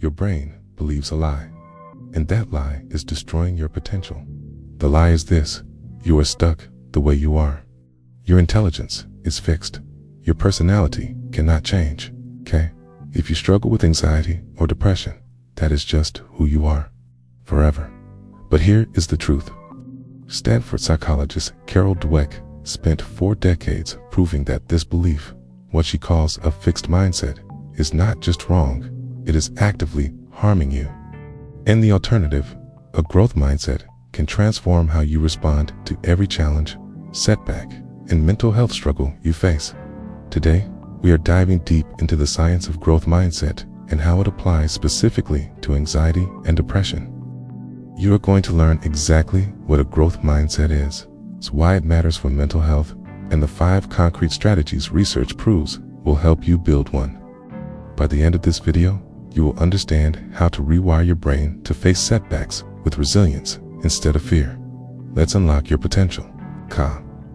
your brain believes a lie, and that lie is destroying your potential. The lie is this: you are stuck the way you are. Your intelligence is fixed. Your personality cannot change, okay? If you struggle with anxiety or depression, that is just who you are, forever. But here is the truth. Stanford psychologist Carol Dweck spent 4 decades proving that this belief, what she calls a fixed mindset, is not just wrong, it is actively harming you. In the alternative, a growth mindset can transform how you respond to every challenge, setback, and mental health struggle you face. Today, we are diving deep into the science of growth mindset and how it applies specifically to anxiety and depression. You are going to learn exactly what a growth mindset is, why it matters for mental health, and the 5 concrete strategies research proves will help you build one. By the end of this video, you will understand how to rewire your brain to face setbacks with resilience instead of fear. Let's unlock your potential.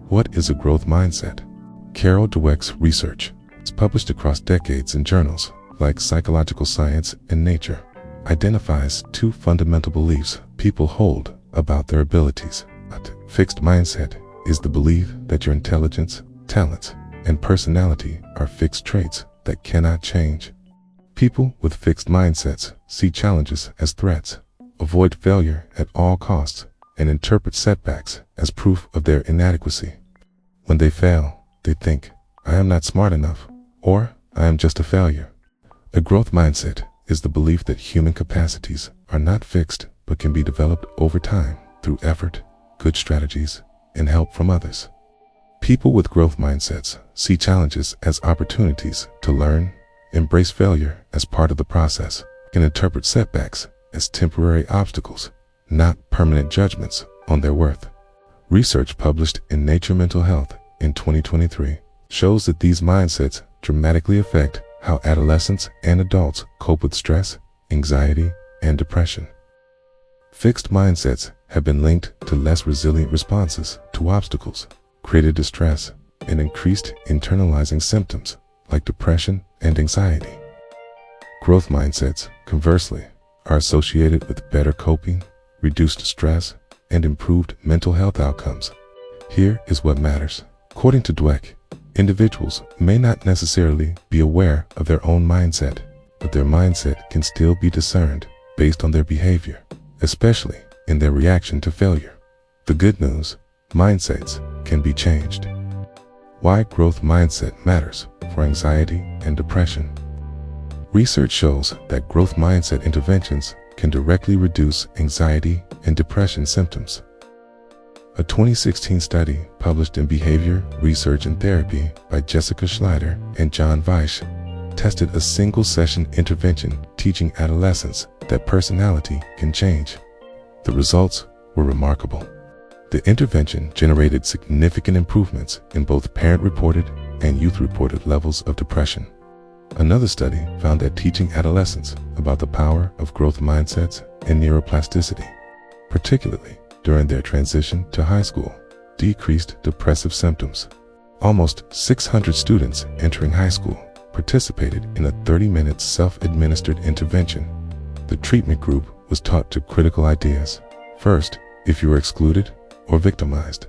What is a growth mindset? Carol Dweck's research is published across decades in journals like Psychological Science and Nature, identifies 2 fundamental beliefs people hold about their abilities. A fixed mindset is the belief that your intelligence, talents, and personality are fixed traits that cannot change. People with fixed mindsets see challenges as threats, avoid failure at all costs, and interpret setbacks as proof of their inadequacy. When they fail, they think, "I am not smart enough," or "I am just a failure." A growth mindset is the belief that human capacities are not fixed but can be developed over time through effort, good strategies, and help from others. People with growth mindsets see challenges as opportunities to learn, embrace failure as part of the process, and interpret setbacks as temporary obstacles, not permanent judgments on their worth. Research published in Nature Mental Health in 2023 shows that these mindsets dramatically affect how adolescents and adults cope with stress, anxiety, and depression. Fixed mindsets have been linked to less resilient responses to obstacles, greater distress, and increased internalizing symptoms like depression and anxiety. Growth mindsets, conversely, are associated with better coping, reduced stress, and improved mental health outcomes. Here is what matters. According to Dweck, individuals may not necessarily be aware of their own mindset, but their mindset can still be discerned based on their behavior, especially in their reaction to failure. The good news: mindsets can be changed. Why growth mindset matters for anxiety and depression. Research shows that growth mindset interventions can directly reduce anxiety and depression symptoms. A 2016 study published in Behavior, Research and Therapy by Jessica Schleider and John Weiss tested a single-session intervention teaching adolescents that personality can change. The results were remarkable. The intervention generated significant improvements in both parent-reported and youth-reported levels of depression. Another study found that teaching adolescents about the power of growth mindsets and neuroplasticity, particularly during their transition to high school, decreased depressive symptoms. Almost 600 students entering high school participated in a 30-minute self-administered intervention. The treatment group was taught 2 critical ideas. First, if you are excluded or victimized,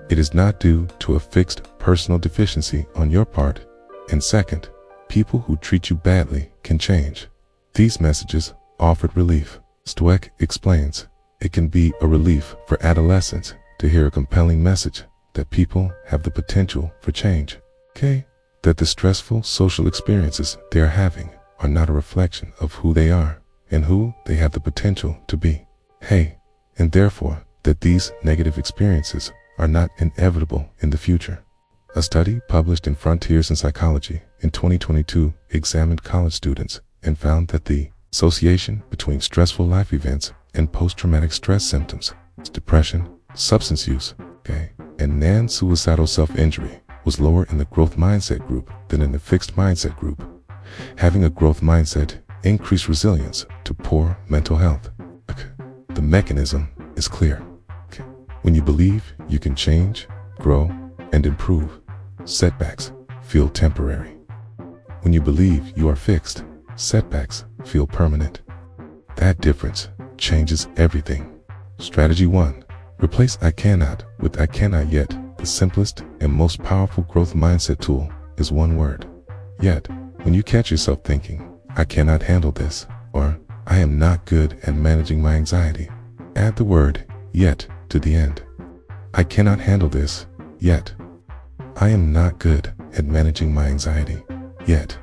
it is not due to a fixed personal deficiency on your part. And second, people who treat you badly can change. These messages offered relief. Dweck explains, it can be a relief for adolescents to hear a compelling message that people have the potential for change. That the stressful social experiences they are having are not a reflection of who they are and who they have the potential to be. And therefore, that these negative experiences are not inevitable in the future. A study published in Frontiers in Psychology in 2022 examined college students and found that the association between stressful life events and post-traumatic stress symptoms, depression, substance use, and non-suicidal self-injury was lower in the growth mindset group than in the fixed mindset group. Having a growth mindset increased resilience to poor mental health. The mechanism is clear. When you believe you can change, grow, and improve, setbacks feel temporary. When you believe you are fixed, Setbacks feel permanent. That difference changes everything. Strategy 1. Replace I cannot with I cannot yet. The simplest and most powerful growth mindset tool is one word. Yet, when you catch yourself thinking, I cannot handle this, or I am not good at managing my anxiety, add the word yet to the end. I cannot handle this, yet. I am not good at managing my anxiety, yet.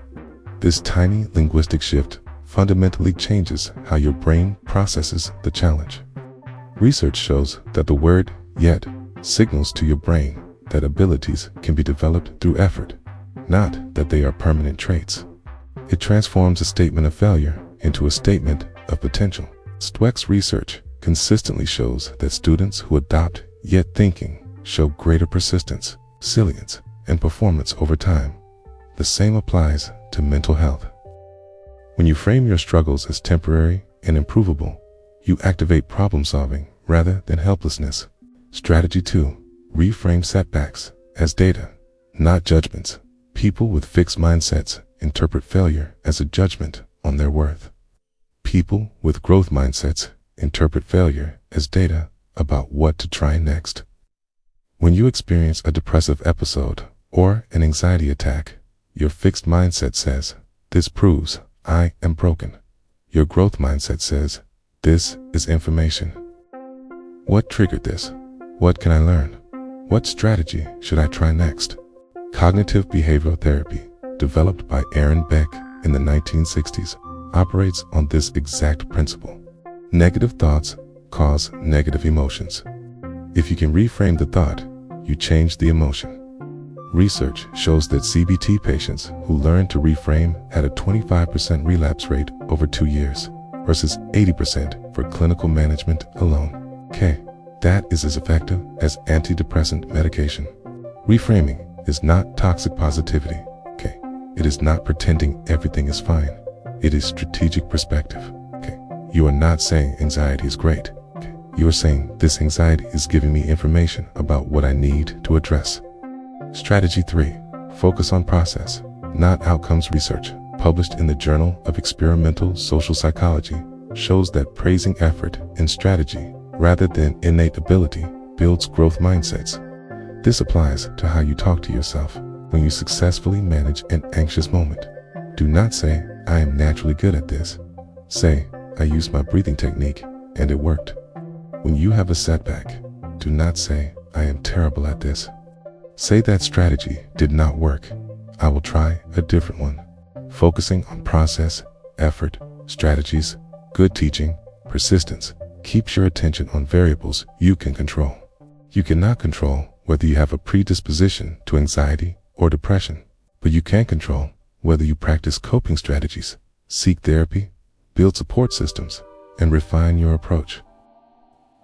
This tiny linguistic shift fundamentally changes how your brain processes the challenge. Research shows that the word yet signals to your brain that abilities can be developed through effort, not that they are permanent traits. It transforms a statement of failure into a statement of potential. Dweck's research consistently shows that students who adopt yet thinking show greater persistence, resilience, and performance over time. The same applies to mental health. When you frame your struggles as temporary and improvable, you activate problem solving rather than helplessness. Strategy 2. Reframe setbacks as data, not judgments. People with fixed mindsets interpret failure as a judgment on their worth. People with growth mindsets interpret failure as data about what to try next. When you experience a depressive episode or an anxiety attack, your fixed mindset says, "This proves I am broken." Your growth mindset says, "This is information." What triggered this? What can I learn? What strategy should I try next? Cognitive behavioral therapy, developed by Aaron Beck in the 1960s, operates on this exact principle. Negative thoughts cause negative emotions. If you can reframe the thought, you change the emotion. Research shows that CBT patients who learned to reframe had a 25% relapse rate over 2 years, versus 80% for clinical management alone. That is as effective as antidepressant medication. Reframing is not toxic positivity. It is not pretending everything is fine. It is strategic perspective. You are not saying anxiety is great. You are saying this anxiety is giving me information about what I need to address. Strategy 3. Focus on process, not outcomes. Research, published in the Journal of Experimental Social Psychology, shows that praising effort and strategy rather than innate ability builds growth mindsets. This applies to how you talk to yourself when you successfully manage an anxious moment. Do not say, "I am naturally good at this." Say, "I used my breathing technique and it worked." When you have a setback, do not say, "I am terrible at this." Say, "That strategy did not work. I will try a different one." Focusing on process, effort, strategies, good teaching, persistence keeps your attention on variables you can control. You cannot control whether you have a predisposition to anxiety or depression, but you can control whether you practice coping strategies, seek therapy, build support systems, and refine your approach.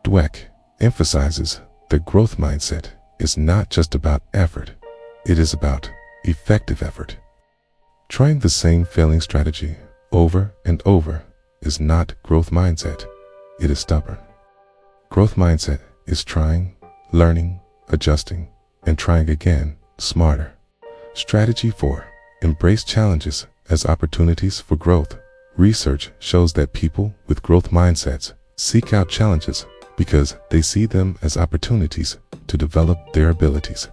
Dweck emphasizes that growth mindset is not just about effort, it is about effective effort. Trying the same failing strategy over and over is not growth mindset, it is stubborn. Growth mindset is trying, learning, adjusting, and trying again, smarter. Strategy 4. Embrace challenges as opportunities for growth. Research shows that people with growth mindsets seek out challenges because they see them as opportunities to develop their abilities.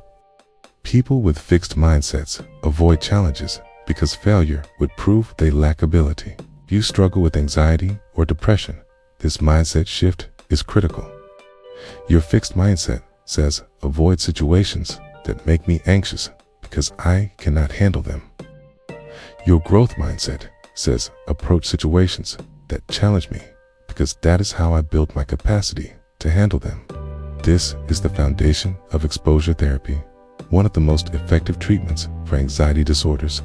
People with fixed mindsets avoid challenges because failure would prove they lack ability. If you struggle with anxiety or depression, this mindset shift is critical. Your fixed mindset says, "Avoid situations that make me anxious because I cannot handle them." Your growth mindset says, "Approach situations that challenge me because that is how I build my capacity to handle them." This is the foundation of exposure therapy, one of the most effective treatments for anxiety disorders.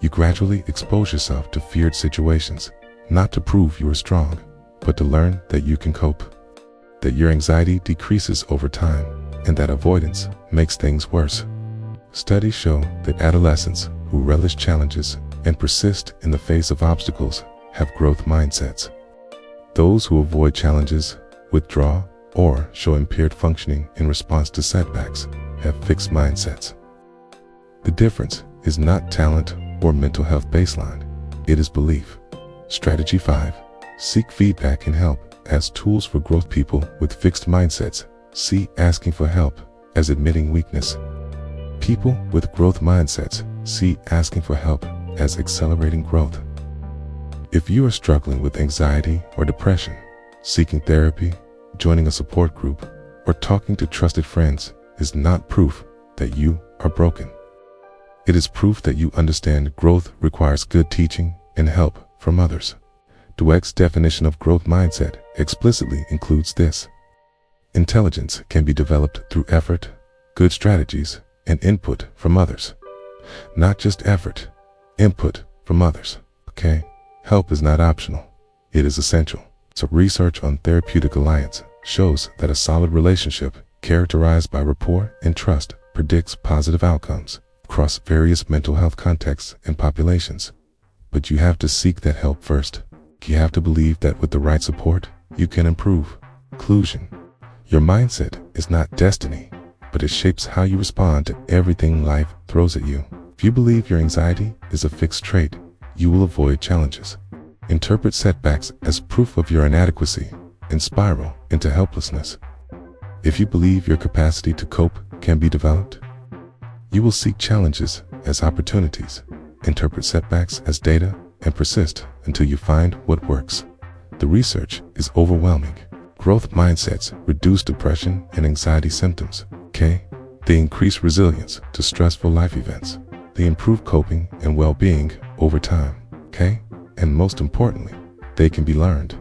You gradually expose yourself to feared situations, not to prove you are strong, but to learn that you can cope, that your anxiety decreases over time, and that avoidance makes things worse. Studies show that adolescents who relish challenges and persist in the face of obstacles have growth mindsets. Those who avoid challenges, withdraw, or show impaired functioning in response to setbacks have fixed mindsets. The difference is not talent or mental health baseline. It is belief. Strategy 5. Seek feedback and help as tools for growth. People with fixed mindsets see asking for help as admitting weakness. People with growth mindsets see asking for help as accelerating growth. If you are struggling with anxiety or depression, seeking therapy, joining a support group, or talking to trusted friends is not proof that you are broken. It is proof that you understand growth requires good teaching and help from others. Dweck's definition of growth mindset explicitly includes this. Intelligence can be developed through effort, good strategies, and input from others. Not just effort, input from others, okay? Help is not optional, it is essential. So research on Therapeutic Alliance shows that a solid relationship characterized by rapport and trust predicts positive outcomes across various mental health contexts and populations. But you have to seek that help first. You have to believe that with the right support, you can improve. Conclusion. Your mindset is not destiny, but it shapes how you respond to everything life throws at you. If you believe your anxiety is a fixed trait, you will avoid challenges. Interpret setbacks as proof of your inadequacy and spiral into helplessness. If you believe your capacity to cope can be developed, you will seek challenges as opportunities, interpret setbacks as data, and persist until you find what works. The research is overwhelming. Growth mindsets reduce depression and anxiety symptoms. Okay? They increase resilience to stressful life events. They improve coping and well-being over time. Okay? And most importantly, they can be learned.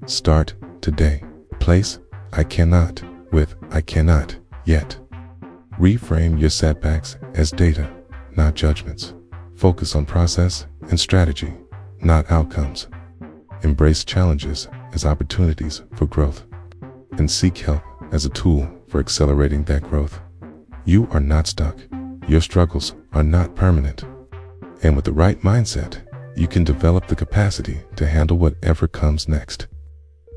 Start today. Replace I cannot with I cannot yet. Reframe your setbacks as data, not judgments. Focus on process and strategy, not outcomes. Embrace challenges as opportunities for growth, and seek help as a tool for accelerating that growth. You are not stuck. Your struggles are not permanent. And with the right mindset, you can develop the capacity to handle whatever comes next.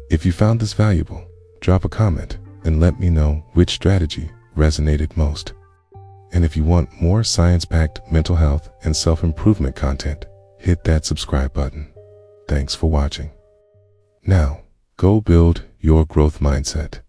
If you found this valuable, drop a comment and let me know which strategy resonated most. And if you want more science-packed mental health and self-improvement content, hit that subscribe button. Thanks for watching. Now, go build your growth mindset.